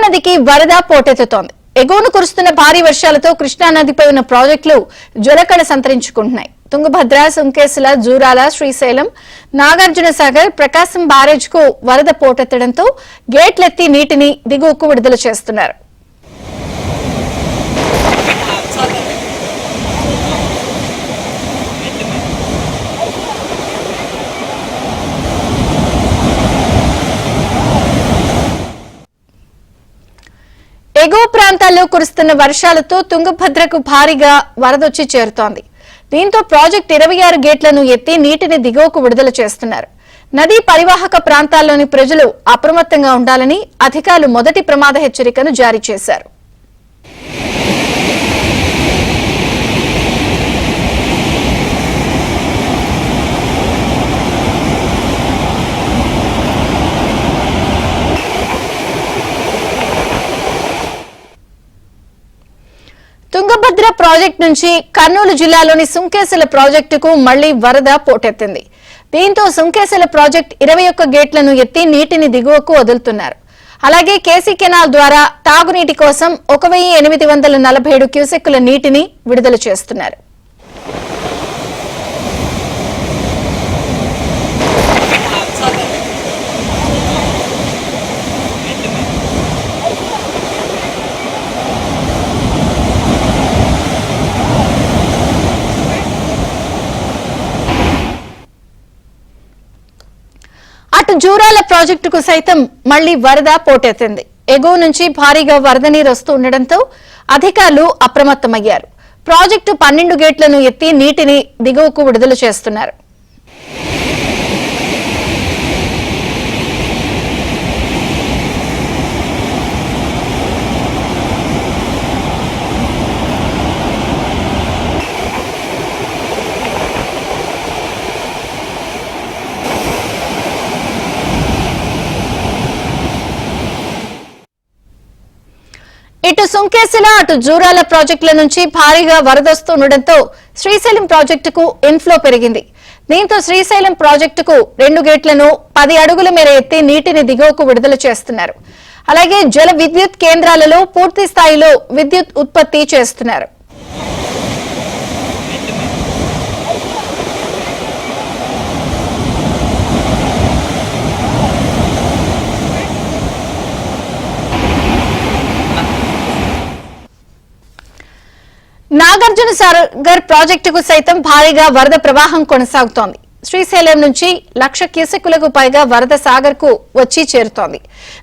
కృష్ణానదికి వరద పోటెత్తుతోంది. ఎగువను కురుస్తున్న భారీ వర్షాలతో కృష్ణానదిపై ఉన్న ప్రాజెక్టులు జలకళ సంతరించుకుంటున్నాయి. తుంగభద్ర, సుంకేసుల, జూరాల, శ్రీశైలం, నాగార్జునసాగర్, ప్రకాశం బ్యారేజ్ కు వరద పోటెత్తడంతో గేట్లెత్తి నీటిని దిగువకు విడుదల చేస్తున్నారు. ఎగువ ప్రాంతాల్లో కురుస్తున్న వర్షాలతో తుంగభద్రకు భారీగా వరదొచ్చి చేరుతోంది. దీంతో ప్రాజెక్టు 26 గేట్లను ఎత్తి నీటిని దిగువకు విడుదల చేస్తున్నారు. నదీ పరివాహక ప్రాంతాల్లోని ప్రజలు అప్రమత్తంగా ఉండాలని అధికారులు మొదటి ప్రమాద హెచ్చరికను జారీ చేశారు. తుంగభద్ర ప్రాజెక్టు నుంచి కర్నూలు జిల్లాలోని సుంకేశల ప్రాజెక్టుకు మళ్లీ వరద పోటెత్తింది. దీంతో సుంకేశల ప్రాజెక్టు 21 గేట్లను ఎత్తి నీటిని దిగువకు వదులుతున్నారు. అలాగే కేసీ కెనాల్ ద్వారా తాగునీటి కోసం 1847 క్యూసెక్కుల నీటిని విడుదల చేస్తున్నారు. అటు జూరాల ప్రాజెక్టుకు సైతం మళ్లీ వరద పోటెత్తింది. ఎగువ నుంచి భారీగా వరద నీరు వస్తూ ఉండడంతో అధికారులు అప్రమత్తమయ్యారు. ప్రాజెక్టు 12 గేట్లను ఎత్తి నీటిని దిగువకు విడుదల చేస్తున్నారు. ఇటు సుంకేసుల, అటు జూరాల ప్రాజెక్టుల నుంచి భారీగా వరదొస్తుండటంతో శ్రీశైలం ప్రాజెక్టుకు ఇన్ఫ్లో పెరిగింది. దీంతో శ్రీశైలం ప్రాజెక్టుకు 2 గేట్లను 10 అడుగుల మేర ఎత్తి నీటిని దిగువకు విడుదల చేస్తున్నారు. అలాగే జల విద్యుత్ కేంద్రాలలో పూర్తి స్థాయిలో విద్యుత్ ఉత్పత్తి చేస్తున్నారు. నాగార్జునసాగర్ ప్రాజెక్టుకు సైతం భారీగా వరద ప్రవాహం కొనసాగుతోంది. శ్రీశైలం నుంచి 1,00,000 క్యూసెక్కులకు పైగా వరద సాగర్ కు వచ్చి చేరుతోంది.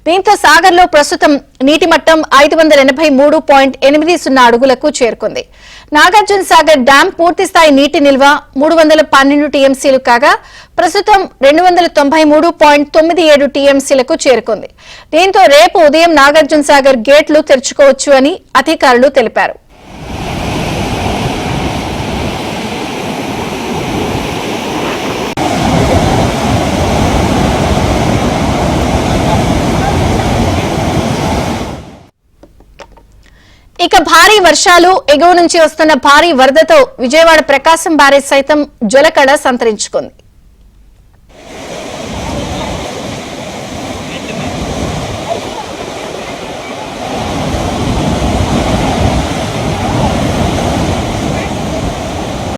దీంతో సాగర్ లో ప్రస్తుతం నీటి మట్టం 583.80 అడుగులకు చేరుకుంది. నాగార్జునసాగర్ డ్యాం పూర్తిస్థాయి నీటి నిల్వ 312 టీఎంసీలు కాగా ప్రస్తుతం 293.97 టీఎంసీలకు చేరుకుంది. దీంతో రేపు ఉదయం నాగార్జునసాగర్ గేట్లు తెరుచుకోవచ్చు అని అధికారులు తెలిపారు. ఇక భారీ వర్షాలు, ఎగువ నుంచి వస్తున్న భారీ వరదతో విజయవాడ ప్రకాశం బ్యారేజ్ సైతం జలకళ సంతరించుకుంది.